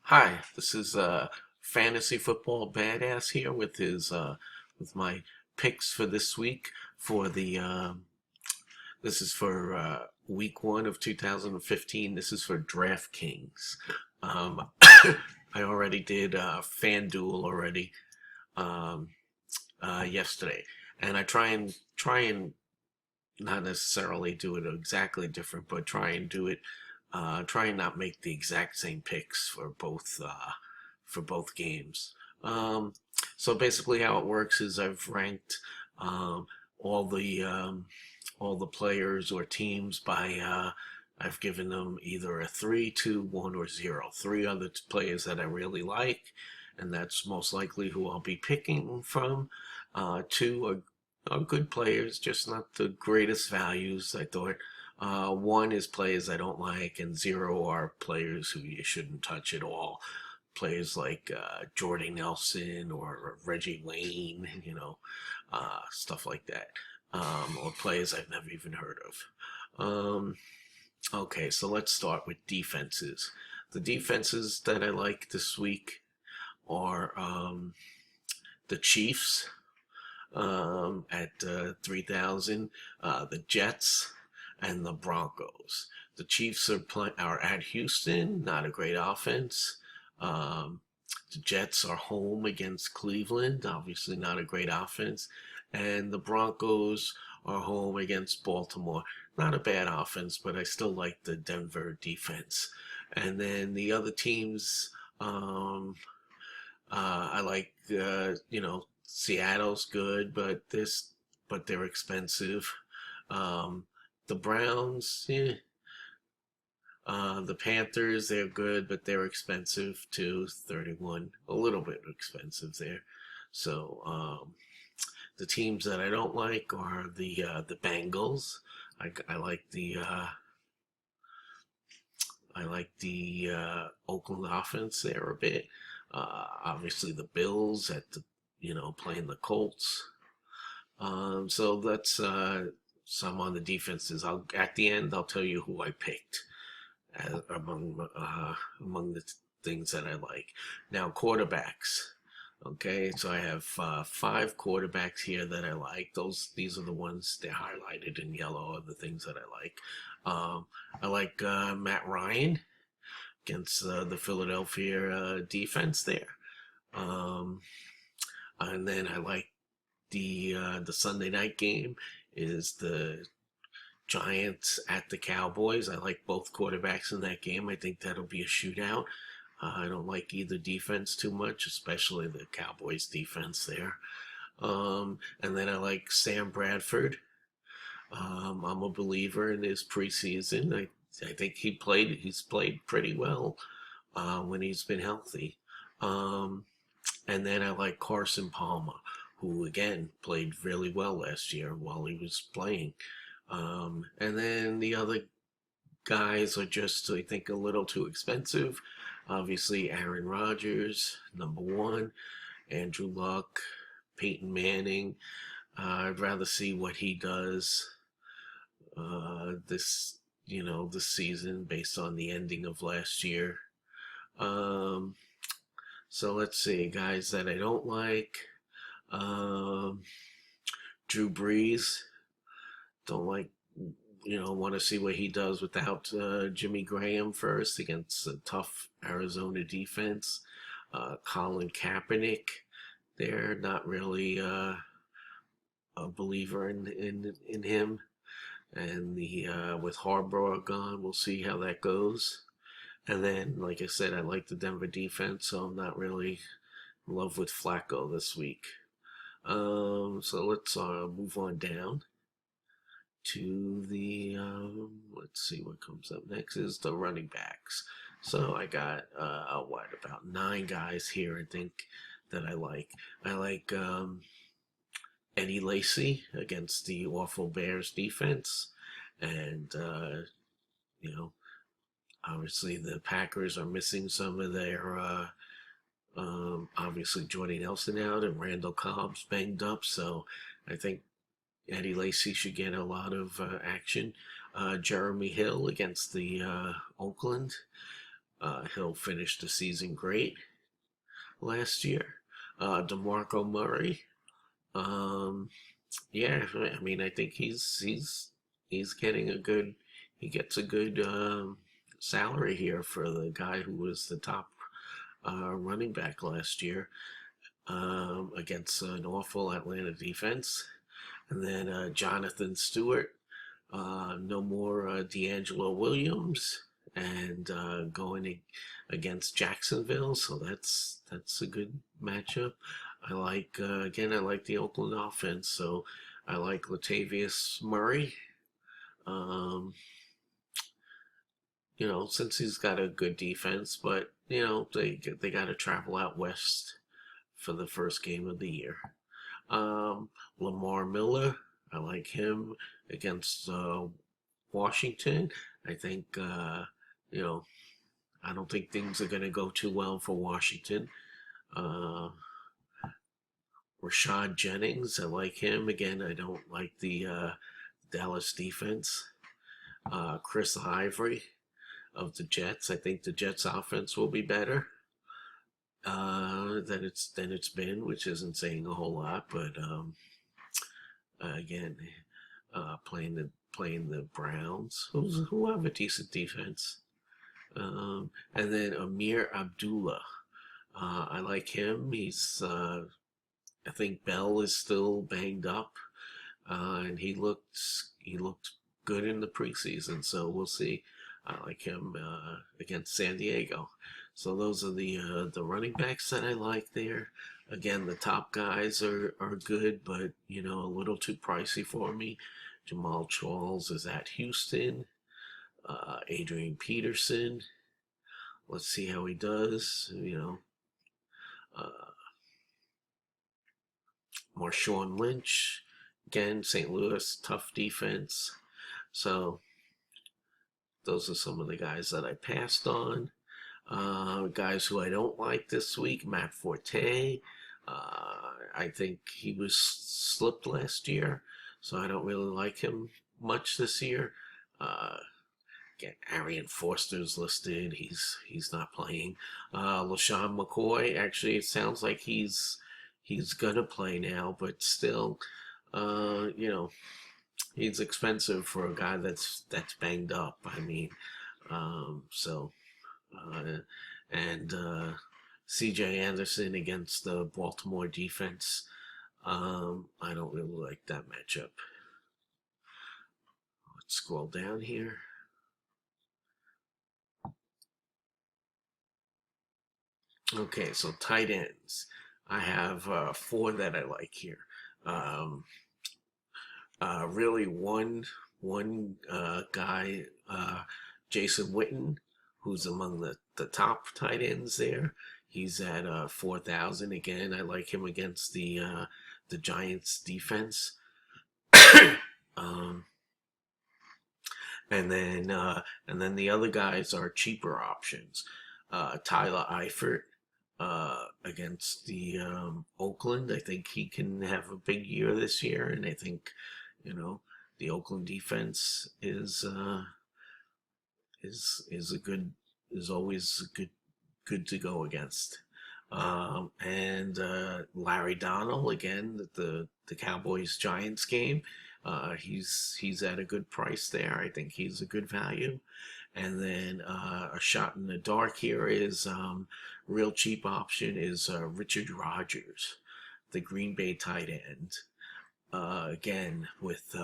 Hi, this is Fantasy Football Badass here with my picks for this week for the this is for week 1 of 2015. This is for DraftKings. I already did FanDuel already um, yesterday, and I try and not necessarily do it exactly different, but try and not make the exact same picks for both games. Um, so basically, how it works is I've ranked um, all the um, all the players or teams by I've given them either a 3, 2, 1, or 0. Three other players that I really like, and that's most likely who I'll be picking from. Two are good players, just not the greatest values. I thought one is players I don't like, and 0 are players who you shouldn't touch at all. Players like Jordy Nelson or Reggie Wayne, stuff like that, or players I've never even heard of. Okay, so let's start with defenses. The defenses that I like this week are the Chiefs at 3,000, the Jets, and the Broncos. The Chiefs are at Houston, not a great offense. Um, the Jets are home against Cleveland, obviously not a great offense, and the Broncos are home against Baltimore. Not a bad offense, but I still like the Denver defense. And then the other teams, I like, Seattle's good, but they're expensive. Um, the Browns, the Panthers, they're good, but they're expensive too. 31, a little bit expensive there. So the teams that I don't like are the Bengals. I like the Oakland offense there a bit. Obviously, the Bills playing the Colts. So that's some on the defenses. At the end I'll tell you who I picked among the things that I like. Now quarterbacks. Okay, so I have 5 quarterbacks here that I like. These are the ones they're highlighted in yellow are the things that I like. I like Matt Ryan against the Philadelphia defense there. Um, and then I like the Sunday night game is the Giants at the Cowboys. I like both quarterbacks in that game. I think that'll be a shootout. I don't like either defense too much, especially the Cowboys defense there. And then I like Sam Bradford. I'm a believer in his preseason. I think he's played pretty well when he's been healthy. Um, and then I like Carson Palmer, who again played really well last year while he was playing. And then the other guys are just, I think, a little too expensive. Obviously, Aaron Rodgers, number one, Andrew Luck, Peyton Manning. I'd rather see what he does this season based on the ending of last year. Um, so let's see, guys that I don't like. Um, Drew Brees, don't like, want to see what he does without Jimmy Graham first against a tough Arizona defense. Colin Kaepernick, they're not really a believer in him. And the with Harbaugh gone, we'll see how that goes. And then, like I said, I like the Denver defense, so I'm not really in love with Flacco this week. So let's move on down to the let's see what comes up next is the running backs. So I got about 9 guys here I think that I like. I like Eddie Lacy against the awful Bears defense, and you know obviously the Packers are missing some of their obviously Jordy Nelson out and Randall Cobb's banged up, so I think Eddie Lacy should get a lot of action. Jeremy Hill against the Oakland. He'll finish the season great last year. DeMarco Murray. Um, yeah, I mean, I think he's getting a good he gets a good salary here for the guy who was the top running back last year against an awful Atlanta defense. And then Jonathan Stewart, no more D'Angelo Williams, and going against Jacksonville, so that's a good matchup. I like again, I like the Oakland offense, so I like Latavius Murray. Um, since he's got a good defense, but they got to travel out west for the first game of the year. Um, Lamar Miller, I like him against Washington. I think you know I don't think things are going to go too well for Washington. Uh, Rashad Jennings, I like him again. I don't like the Dallas defense. Chris Ivory of the Jets. I think the Jets offense will be better than it's been, which isn't saying a whole lot. But again, playing the Browns, who have a decent defense. And then Amir Abdullah. I like him. I think Bell is still banged up, and he looked good in the preseason. So we'll see. I like him against San Diego. So those are the running backs that I like there. Again, the top guys are good, but a little too pricey for me. Jamal Charles is at Houston. Adrian Peterson. Let's see how he does. Uh, Marshawn Lynch. Again, St. Louis, tough defense. So those are some of the guys that I passed on. Guys who I don't like this week, Matt Forte. I think he was slipped last year, so I don't really like him much this year. Uh, Again, Arian Foster's listed. He's not playing. LaShawn McCoy. Actually, it sounds like he's gonna play now, but still, uh, you know, he's expensive for a guy that's banged up. I mean, so uh, and C.J. Anderson against the Baltimore defense. I don't really like that matchup. Let's scroll down here. Okay, so tight ends. I have four that I like here. Um, really, one guy, Jason Witten, who's among the top tight ends there. He's at 4,000 again. I like him against the Giants defense. um, and then the other guys are cheaper options. Tyler Eifert against the Oakland. I think he can have a big year this year, and I think you know the Oakland defense is a good is always good to go against. And Larry Donnell again, the Cowboys Giants game. He's at a good price there. I think he's a good value. And then a shot in the dark here is real cheap option is Richard Rodgers, the Green Bay tight end. Again with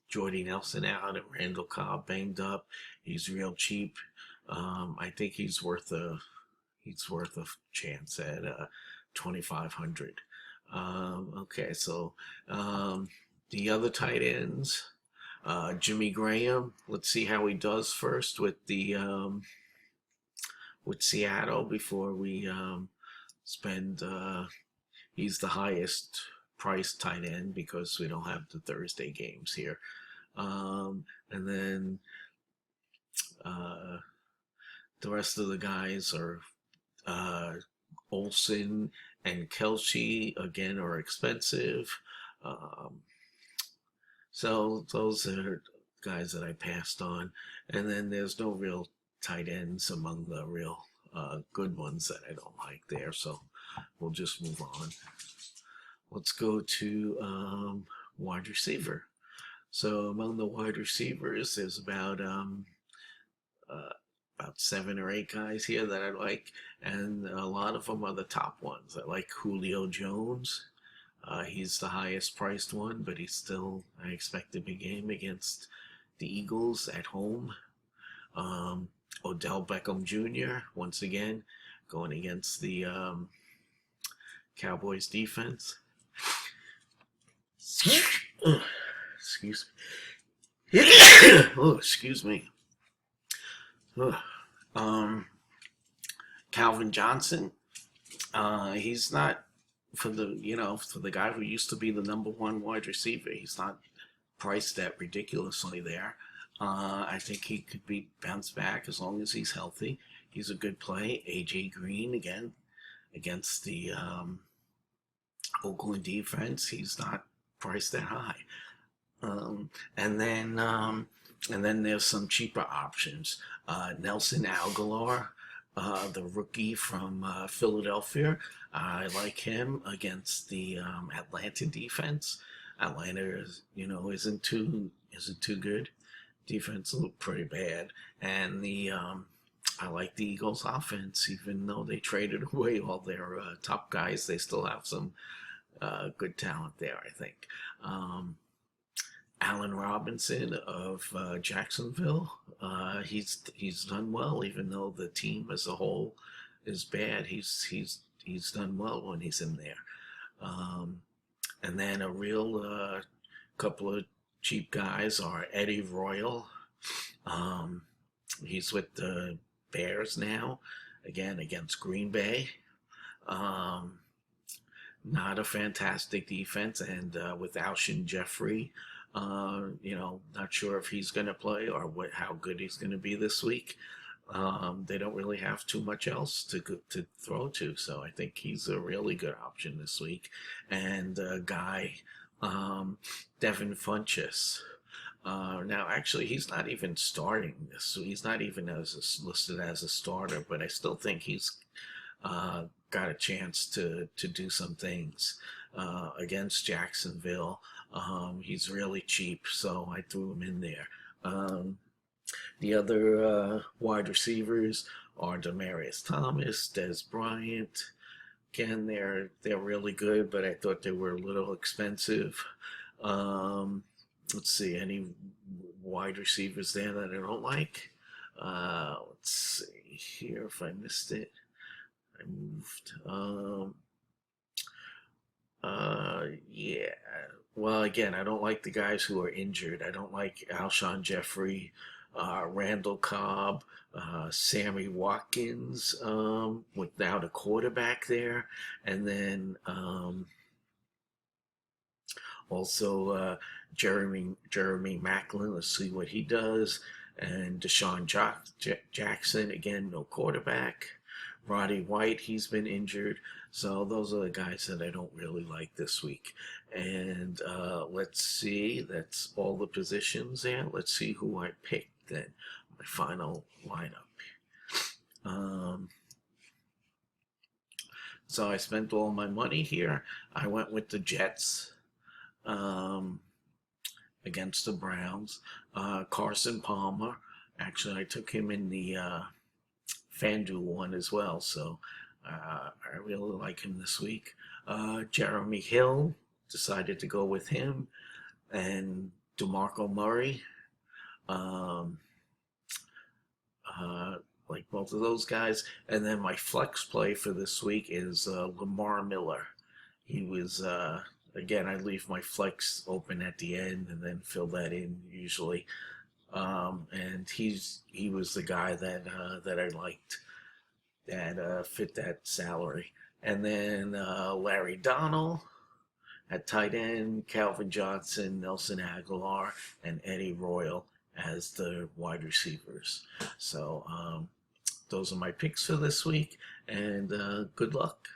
Jordy Nelson out and Randall Cobb banged up, he's real cheap. I think he's worth a chance at 2,500. Okay, so the other tight ends, Jimmy Graham. Let's see how he does first with Seattle before we spend. He's the highest priced tight end because we don't have the Thursday games here. And then uh, the rest of the guys are Olsen and Kelce again are expensive. Um, so those are guys that I passed on. And then there's no real tight ends among the real good ones that I don't like there. So we'll just move on. Let's go to wide receiver. So among the wide receivers, there's uh, about 7 or 8 guys here that I like, and a lot of them are the top ones. I like Julio Jones. He's the highest priced one, but I expect a big game against the Eagles at home. Odell Beckham Jr., once again, going against the Cowboys defense. Excuse me. Oh, excuse me. Calvin Johnson. He's not for the guy who used to be the #1 wide receiver. He's not priced that ridiculously there. I think he could be bounced back as long as he's healthy. He's a good play. AJ Green again against the Oakland defense. He's not priced that high. Um, and then there's some cheaper options. Nelson Aguilar, the rookie from Philadelphia. I like him against the Atlanta defense. Atlanta isn't too good. Defense looked pretty bad, and I like the Eagles' offense. Even though they traded away all their top guys, they still have some good talent there, I think. Allen Robinson of Jacksonville. He's done well, even though the team as a whole is bad. He's done well when he's in there. And then a real couple of cheap guys are Eddie Royal. He's with the Bears now, again against Green Bay. Not a fantastic defense, and with Alshon Jeffrey, not sure if he's going to play or how good he's going to be this week. They don't really have too much else to throw to, so I think he's a really good option this week. And guy, Devin Funchess. Now, actually, he's not even starting this, so he's not even listed as a starter, but I still think he's got a chance to do some things against Jacksonville. He's really cheap, so I threw him in there. The other wide receivers are Demaryius Thomas, Des Bryant. Again, they're really good, but I thought they were a little expensive. Let's see, any wide receivers there that I don't like? Let's see here if I missed it. I moved. Yeah. Well, again, I don't like the guys who are injured. I don't like Alshon Jeffrey, Randall Cobb, Sammy Watkins, without a quarterback there, and then also Jeremy Maclin. Let's see what he does, and Deshaun Jackson, again, no quarterback. Roddy White, he's been injured. So those are the guys that I don't really like this week. And let's see, that's all the positions there. Let's see who I picked then, my final lineup. So I spent all my money here. I went with the Jets against the Browns. Carson Palmer, actually I took him in the FanDuel one as well, so I really like him this week. Jeremy Hill, decided to go with him, and DeMarco Murray. Like both of those guys. And then my flex play for this week is Lamar Miller. He was, again, I leave my flex open at the end and then fill that in usually. And he was the guy that I liked, that fit that salary. And then Larry Donnell at tight end, Calvin Johnson, Nelson Aguilar, and Eddie Royal as the wide receivers. So those are my picks for this week, and good luck.